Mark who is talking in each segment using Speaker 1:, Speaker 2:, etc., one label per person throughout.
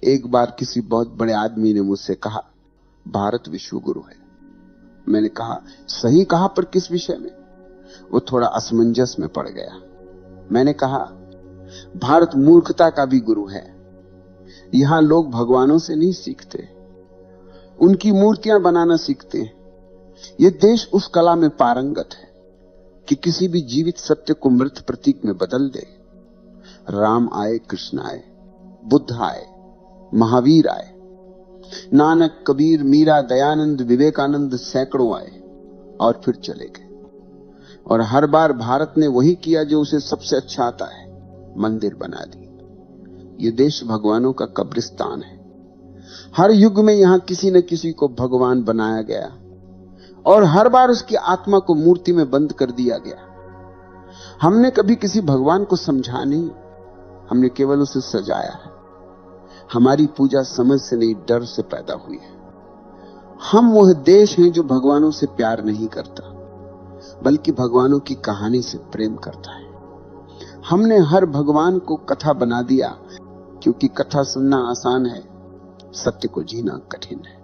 Speaker 1: एक बार किसी बहुत बड़े आदमी ने मुझसे कहा, भारत विश्व गुरु है। मैंने कहा, सही कहा, पर किस विषय में? वो थोड़ा असमंजस में पड़ गया। मैंने कहा, भारत मूर्खता का भी गुरु है। यहां लोग भगवानों से नहीं सीखते, उनकी मूर्तियां बनाना सीखते हैं। यह देश उस कला में पारंगत है कि किसी भी जीवित सत्य को मृत प्रतीक में बदल दे। राम आए, कृष्ण आए, बुद्ध आए, महावीर आए, नानक, कबीर, मीरा, दयानंद, विवेकानंद सैकड़ों आए और फिर चले गए। और हर बार भारत ने वही किया जो उसे सबसे अच्छा आता है, मंदिर बना दी। ये देश भगवानों का कब्रिस्तान है। हर युग में यहां किसी न किसी को भगवान बनाया गया और हर बार उसकी आत्मा को मूर्ति में बंद कर दिया गया। हमने कभी किसी भगवान को समझा नहीं, हमने केवल उसे सजाया है। हमारी पूजा समझ से नहीं, डर से पैदा हुई है। हम वह देश हैं जो भगवानों से प्यार नहीं करता, बल्कि भगवानों की कहानी से प्रेम करता है। हमने हर भगवान को कथा बना दिया, क्योंकि कथा सुनना आसान है, सत्य को जीना कठिन है।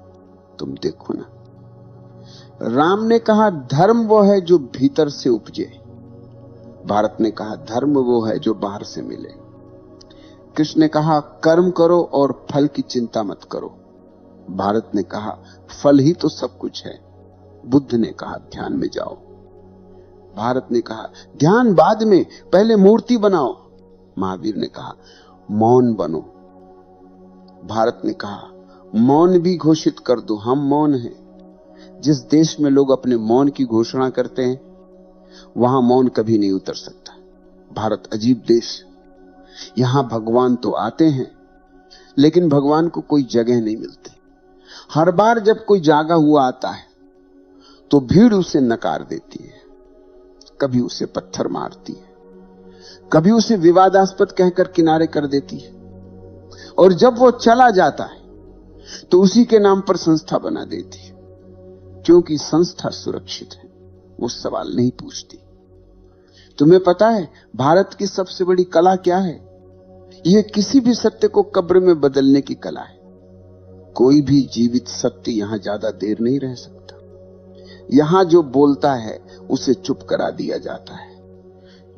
Speaker 1: तुम देखो ना, राम ने कहा धर्म वो है जो भीतर से उपजे, भारत ने कहा धर्म वो है जो बाहर से मिले। कृष्ण ने कहा कर्म करो और फल की चिंता मत करो, भारत ने कहा फल ही तो सब कुछ है। बुद्ध ने कहा ध्यान में जाओ, भारत ने कहा ध्यान बाद में, पहले मूर्ति बनाओ। महावीर ने कहा मौन बनो, भारत ने कहा मौन भी घोषित कर दो, हम मौन हैं। जिस देश में लोग अपने मौन की घोषणा करते हैं, वहां मौन कभी नहीं उतर सकता। भारत अजीब देश, यहां भगवान तो आते हैं, लेकिन भगवान को कोई जगह नहीं मिलती। हर बार जब कोई जागा हुआ आता है, तो भीड़ उसे नकार देती है, कभी उसे पत्थर मारती है, कभी उसे विवादास्पद कहकर किनारे कर देती है, और जब वो चला जाता है तो उसी के नाम पर संस्था बना देती है, क्योंकि संस्था सुरक्षित है, वो सवाल नहीं पूछती। तुम्हें पता है भारत की सबसे बड़ी कला क्या है? यह किसी भी सत्य को कब्र में बदलने की कला है। कोई भी जीवित सत्य यहां ज्यादा देर नहीं रह सकता। यहां जो बोलता है उसे चुप करा दिया जाता है,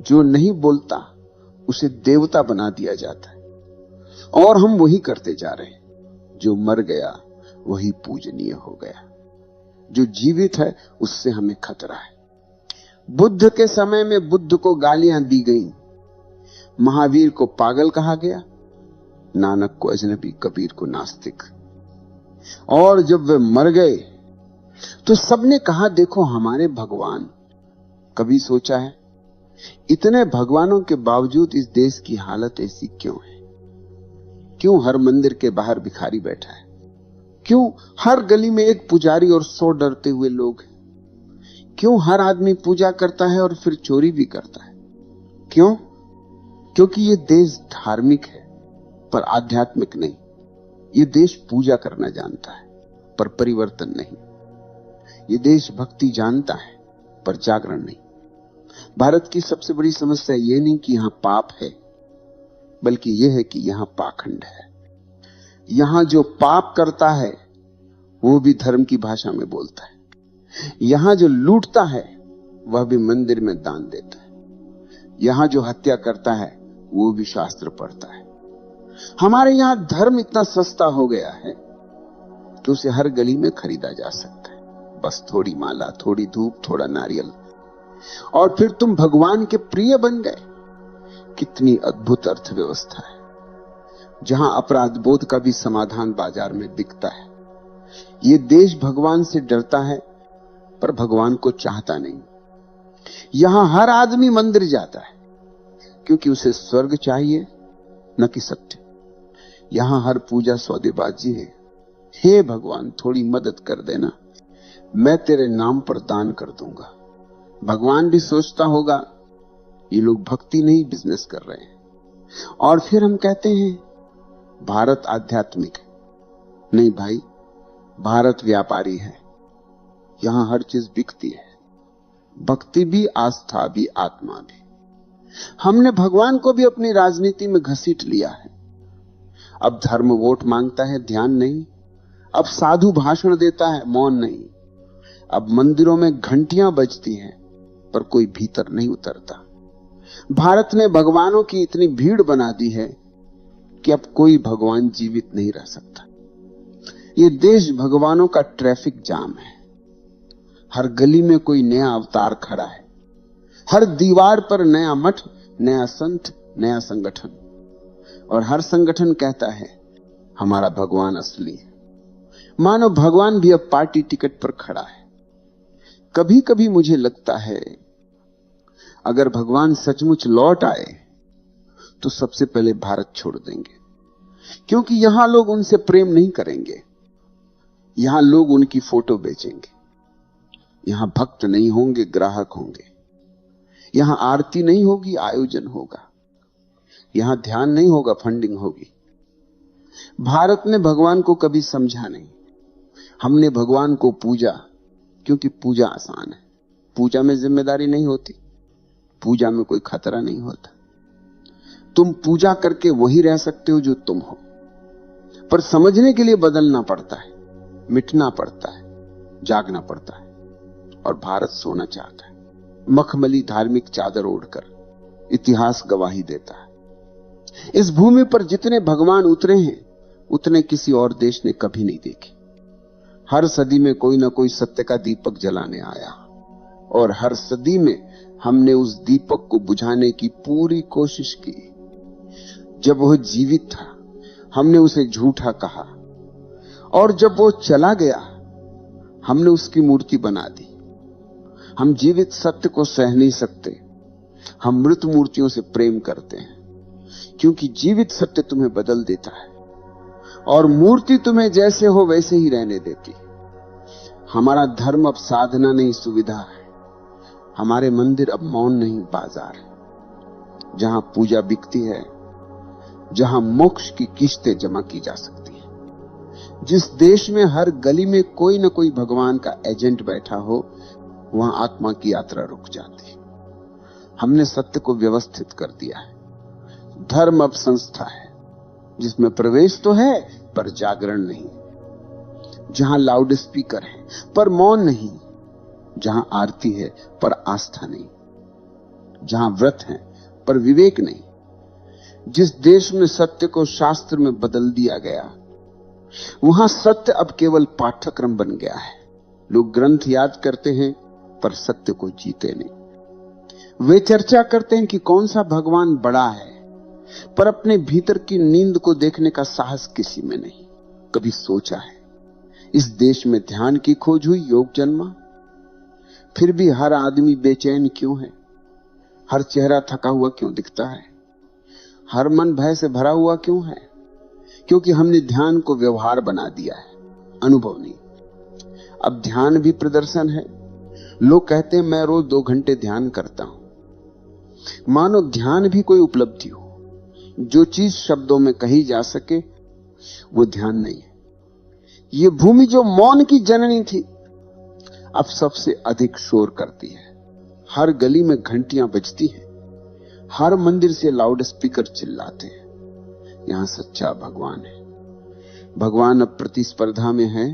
Speaker 1: जो नहीं बोलता उसे देवता बना दिया जाता है। और हम वही करते जा रहे हैं। जो मर गया वही पूजनीय हो गया, जो जीवित है उससे हमें खतरा है। बुद्ध के समय में बुद्ध को गालियां दी गईं, महावीर को पागल कहा गया, नानक को अजनबी, कबीर को नास्तिक। और जब वे मर गए तो सबने कहा देखो हमारे भगवान। कभी सोचा है इतने भगवानों के बावजूद इस देश की हालत ऐसी क्यों है? क्यों हर मंदिर के बाहर भिखारी बैठा है? क्यों हर गली में एक पुजारी और 100 डरते हुए लोग हैं? क्यों हर आदमी पूजा करता है और फिर चोरी भी करता है? क्यों? क्योंकि ये देश धार्मिक है पर आध्यात्मिक नहीं। ये देश पूजा करना जानता है पर परिवर्तन नहीं। ये देश भक्ति जानता है पर जागरण नहीं। भारत की सबसे बड़ी समस्या ये नहीं कि यहां पाप है, बल्कि यह है कि यहां पाखंड है। यहां जो पाप करता है वो भी धर्म की भाषा में बोलता है। यहां जो लूटता है वह भी मंदिर में दान देता है। यहां जो हत्या करता है वो भी शास्त्र पढ़ता है। हमारे यहां धर्म इतना सस्ता हो गया है कि उसे हर गली में खरीदा जा सकता है। बस थोड़ी माला, थोड़ी धूप, थोड़ा नारियल, और फिर तुम भगवान के प्रिय बन गए। कितनी अद्भुत अर्थव्यवस्था है, जहां अपराध बोध का भी समाधान बाजार में बिकता है। ये देश भगवान से डरता है पर भगवान को चाहता नहीं। यहां हर आदमी मंदिर जाता है क्योंकि उसे स्वर्ग चाहिए, न कि सत्य। यहां हर पूजा सौदेबाजी है। हे भगवान थोड़ी मदद कर देना, मैं तेरे नाम पर दान कर दूंगा। भगवान भी सोचता होगा ये लोग भक्ति नहीं बिजनेस कर रहे हैं। और फिर हम कहते हैं भारत आध्यात्मिक है। नहीं भाई, भारत व्यापारी है। यहां हर चीज बिकती है, भक्ति भी, आस्था भी, आत्मा भी। हमने भगवान को भी अपनी राजनीति में घसीट लिया है। अब धर्म वोट मांगता है, ध्यान नहीं। अब साधु भाषण देता है, मौन नहीं। अब मंदिरों में घंटियां बजती हैं पर कोई भीतर नहीं उतरता। भारत ने भगवानों की इतनी भीड़ बना दी है कि अब कोई भगवान जीवित नहीं रह सकता। ये देश भगवानों का ट्रैफिक जाम है। हर गली में कोई नया अवतार खड़ा है, हर दीवार पर नया मठ, नया संत, नया संगठन, और हर संगठन कहता है हमारा भगवान असली है। मानो भगवान भी अब पार्टी टिकट पर खड़ा है। कभी कभी मुझे लगता है अगर भगवान सचमुच लौट आए तो सबसे पहले भारत छोड़ देंगे, क्योंकि यहां लोग उनसे प्रेम नहीं करेंगे। यहां लोग उनकी फोटो बेचेंगे। यहां भक्त नहीं होंगे, ग्राहक होंगे। यहां आरती नहीं होगी, आयोजन होगा। यहां ध्यान नहीं होगा, फंडिंग होगी। भारत ने भगवान को कभी समझा नहीं। हमने भगवान को पूजा क्योंकि पूजा आसान है। पूजा में जिम्मेदारी नहीं होती, पूजा में कोई खतरा नहीं होता। तुम पूजा करके वही रह सकते हो जो तुम हो, पर समझने के लिए बदलना पड़ता है, मिटना पड़ता है, जागना पड़ता है। और भारत सोना चाहता है, मखमली धार्मिक चादर ओढ़कर। इतिहास गवाही देता है इस भूमि पर जितने भगवान उतरे हैं उतने किसी और देश ने कभी नहीं देखे। हर सदी में कोई ना कोई सत्य का दीपक जलाने आया, और हर सदी में हमने उस दीपक को बुझाने की पूरी कोशिश की। जब वह जीवित था हमने उसे झूठा कहा, और जब वो चला गया हमने उसकी मूर्ति बना दी। हम जीवित सत्य को सह नहीं सकते, हम मृत मूर्तियों से प्रेम करते हैं, क्योंकि जीवित सत्य तुम्हें बदल देता है और मूर्ति तुम्हें जैसे हो वैसे ही रहने देती। हमारा धर्म अब साधना नहीं, सुविधा है। हमारे मंदिर अब मौन नहीं, बाजार है, जहां पूजा बिकती है, जहां मोक्ष की किस्तें जमा की जा सकती है। जिस देश में हर गली में कोई न कोई भगवान का एजेंट बैठा हो, वहां आत्मा की यात्रा रुक जाती है। हमने सत्य को व्यवस्थित कर दिया है। धर्म अब संस्था है जिसमें प्रवेश तो है पर जागरण नहीं, जहां लाउड स्पीकर है पर मौन नहीं, जहां आरती है पर आस्था नहीं, जहां व्रत है पर विवेक नहीं। जिस देश में सत्य को शास्त्र में बदल दिया गया, वहां सत्य अब केवल पाठ्यक्रम बन गया है। लोग ग्रंथ याद करते हैं पर सत्य को जीते नहीं। वे चर्चा करते हैं कि कौन सा भगवान बड़ा है, पर अपने भीतर की नींद को देखने का साहस किसी में नहीं। कभी सोचा है इस देश में ध्यान की खोज हुई, योग जन्मा, फिर भी हर आदमी बेचैन क्यों है? हर चेहरा थका हुआ क्यों दिखता है? हर मन भय से भरा हुआ क्यों है? क्योंकि हमने ध्यान को व्यवहार बना दिया है, अनुभव नहीं। अब ध्यान भी प्रदर्शन है। लोग कहते हैं मैं रोज 2 घंटे ध्यान करता हूं। मानो ध्यान भी कोई उपलब्धि हो। जो चीज शब्दों में कही जा सके वो ध्यान नहीं है। ये भूमि जो मौन की जननी थी अब सबसे अधिक शोर करती है। हर गली में घंटियां बजती हैं, हर मंदिर से लाउड स्पीकर चिल्लाते हैं। यहां सच्चा भगवान है। भगवान अब प्रतिस्पर्धा में है,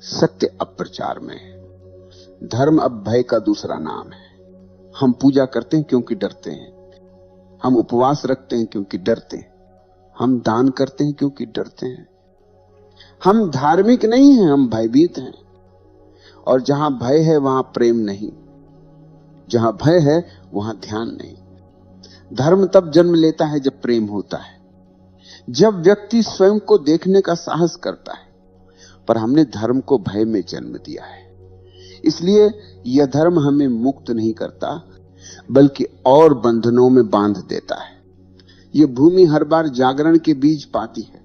Speaker 1: सत्य अब प्रचार में है। धर्म अब भय का दूसरा नाम है। हम पूजा करते हैं क्योंकि डरते हैं, हम उपवास रखते हैं क्योंकि डरते हैं, हम दान करते हैं क्योंकि डरते हैं। हम धार्मिक नहीं हैं, हम भयभीत हैं। और जहां भय है वहां प्रेम नहीं, जहां भय है वहां ध्यान नहीं। धर्म तब जन्म लेता है जब प्रेम होता है, जब व्यक्ति स्वयं को देखने का साहस करता है। पर हमने धर्म को भय में जन्म दिया है, इसलिए यह धर्म हमें मुक्त नहीं करता बल्कि और बंधनों में बांध देता है। यह भूमि हर बार जागरण के बीज पाती है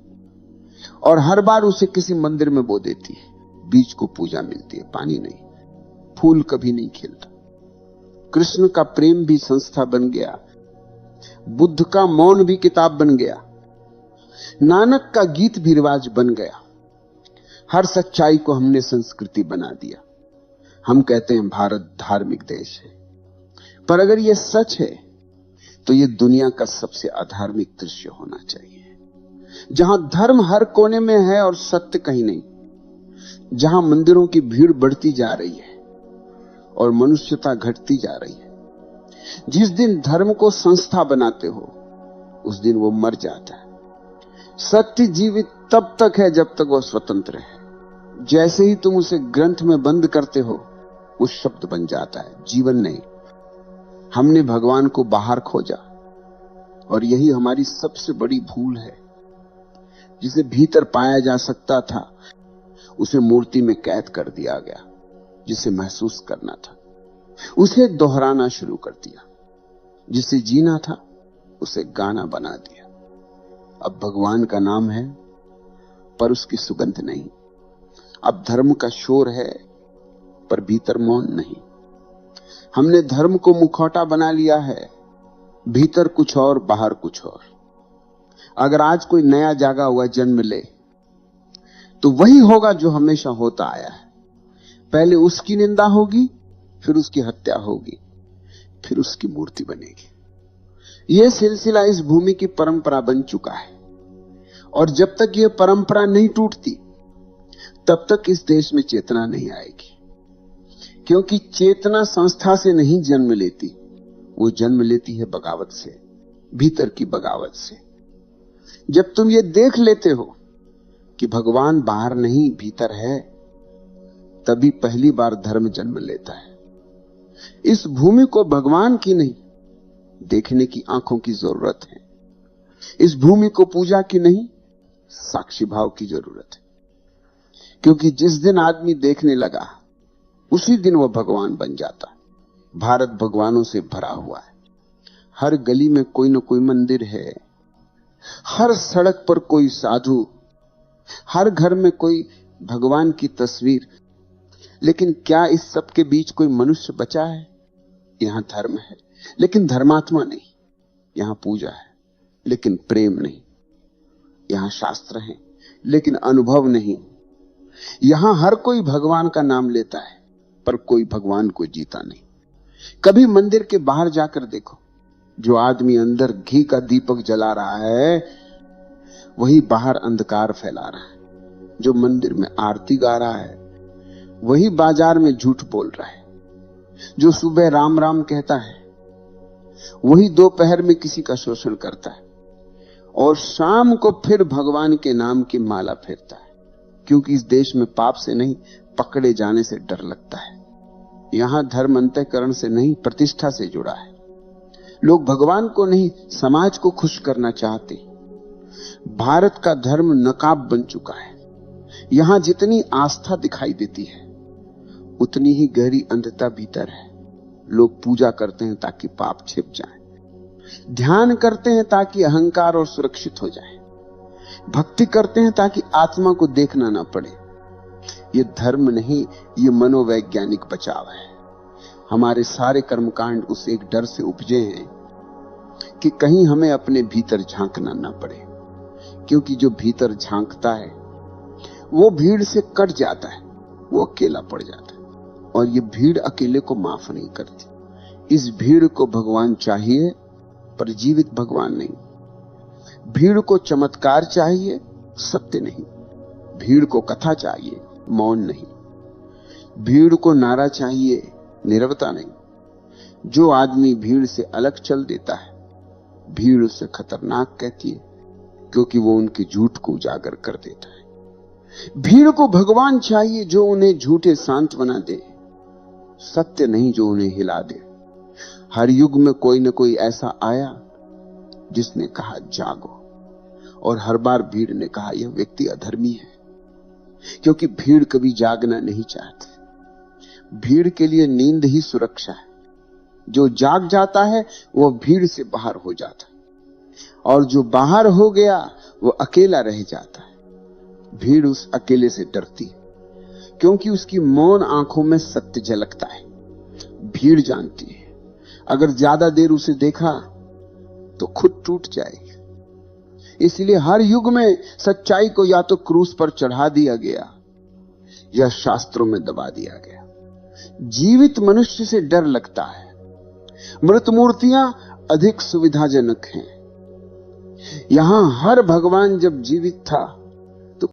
Speaker 1: और हर बार उसे किसी मंदिर में बो देती है। बीज को पूजा मिलती है, पानी नहीं। फूल कभी नहीं खिलता। कृष्ण का प्रेम भी संस्था बन गया, बुद्ध का मौन भी किताब बन गया, नानक का गीत भी रिवाज बन गया। हर सच्चाई को हमने संस्कृति बना दिया। हम कहते हैं भारत धार्मिक देश है, पर अगर यह सच है तो यह दुनिया का सबसे अधार्मिक दृश्य होना चाहिए। जहां धर्म हर कोने में है और सत्य कहीं नहीं, जहां मंदिरों की भीड़ बढ़ती जा रही है और मनुष्यता घटती जा रही है। जिस दिन धर्म को संस्था बनाते हो उस दिन वो मर जाता है। सत्य जीवित तब तक है जब तक वो स्वतंत्र है। जैसे ही तुम उसे ग्रंथ में बंद करते हो वो शब्द बन जाता है, जीवन नहीं। हमने भगवान को बाहर खोजा और यही हमारी सबसे बड़ी भूल है। जिसे भीतर पाया जा सकता था उसे मूर्ति में कैद कर दिया गया। जिसे महसूस करना था उसे दोहराना शुरू कर दिया। जिसे जीना था उसे गाना बना दिया। अब भगवान का नाम है पर उसकी सुगंध नहीं। अब धर्म का शोर है पर भीतर मौन नहीं। हमने धर्म को मुखौटा बना लिया है, भीतर कुछ और बाहर कुछ और। अगर आज कोई नया जागा हुआ जन्म ले तो वही होगा जो हमेशा होता आया है। पहले उसकी निंदा होगी, फिर उसकी हत्या होगी, फिर उसकी मूर्ति बनेगी। यह सिलसिला इस भूमि की परंपरा बन चुका है और जब तक यह परंपरा नहीं टूटती तब तक इस देश में चेतना नहीं आएगी। क्योंकि चेतना संस्था से नहीं जन्म लेती, वो जन्म लेती है बगावत से, भीतर की बगावत से। जब तुम ये देख लेते हो कि भगवान बाहर नहीं भीतर है, तभी पहली बार धर्म जन्म लेता है। इस भूमि को भगवान की नहीं देखने की आंखों की जरूरत है। इस भूमि को पूजा की नहीं साक्षी भाव की जरूरत है। क्योंकि जिस दिन आदमी देखने लगा उसी दिन वह भगवान बन जाता। भारत भगवानों से भरा हुआ है। हर गली में कोई न कोई मंदिर है, हर सड़क पर कोई साधु, हर घर में कोई भगवान की तस्वीर। लेकिन क्या इस सब के बीच कोई मनुष्य बचा है? यहां धर्म है लेकिन धर्मात्मा नहीं। यहां पूजा है लेकिन प्रेम नहीं। यहां शास्त्र है लेकिन अनुभव नहीं। यहां हर कोई भगवान का नाम लेता है पर कोई भगवान को जीता नहीं। कभी मंदिर के बाहर जाकर देखो, जो आदमी अंदर घी का दीपक जला रहा है वही बाहर अंधकार फैला रहा है। जो मंदिर में आरती गा रहा है वही बाजार में झूठ बोल रहा है। जो सुबह राम राम कहता है वही दोपहर में किसी का शोषण करता है और शाम को फिर भगवान के नाम की माला फेरता है। क्योंकि इस देश में पाप से नहीं पकड़े जाने से डर लगता है। यहां धर्म अंतःकरण से नहीं प्रतिष्ठा से जुड़ा है। लोग भगवान को नहीं समाज को खुश करना चाहते। भारत का धर्म नकाब बन चुका है। यहां जितनी आस्था दिखाई देती है उतनी ही गहरी अंधता भीतर है। लोग पूजा करते हैं ताकि पाप छिप जाए, ध्यान करते हैं ताकि अहंकार और सुरक्षित हो जाए, भक्ति करते हैं ताकि आत्मा को देखना ना पड़े। ये धर्म नहीं, ये मनोवैज्ञानिक बचाव है। हमारे सारे कर्मकांड उस एक डर से उपजे हैं कि कहीं हमें अपने भीतर झांकना ना पड़े। क्योंकि जो भीतर झांकता है वो भीड़ से कट जाता है, वो अकेला पड़ जाता है। और ये भीड़ अकेले को माफ नहीं करती। इस भीड़ को भगवान चाहिए पर जीवित भगवान नहीं। भीड़ को चमत्कार चाहिए, सत्य नहीं। भीड़ को कथा चाहिए, मौन नहीं। भीड़ को नारा चाहिए, नीरवता नहीं। जो आदमी भीड़ से अलग चल देता है भीड़ उसे खतरनाक कहती है, क्योंकि वो उनके झूठ को उजागर कर देता है। भीड़ को भगवान चाहिए जो उन्हें झूठे सांत्वना दे, सत्य नहीं जो उन्हें हिला दे। हर युग में कोई न कोई ऐसा आया जिसने कहा जागो, और हर बार भीड़ ने कहा यह व्यक्ति अधर्मी है। क्योंकि भीड़ कभी जागना नहीं चाहती। भीड़ के लिए नींद ही सुरक्षा है। जो जाग जाता है वो भीड़ से बाहर हो जाता है, और जो बाहर हो गया वो अकेला रह जाता है। भीड़ उस अकेले से डरती है क्योंकि उसकी मौन आंखों में सत्य झलकता है। भीड़ जानती है अगर ज्यादा देर उसे देखा तो खुद टूट जाएगी। इसलिए हर युग में सच्चाई को या तो क्रूस पर चढ़ा दिया गया या शास्त्रों में दबा दिया गया। जीवित मनुष्य से डर लगता है। मृत मूर्तियां अधिक सुविधाजनक हैं। यहां हर भगवान जब जीवित था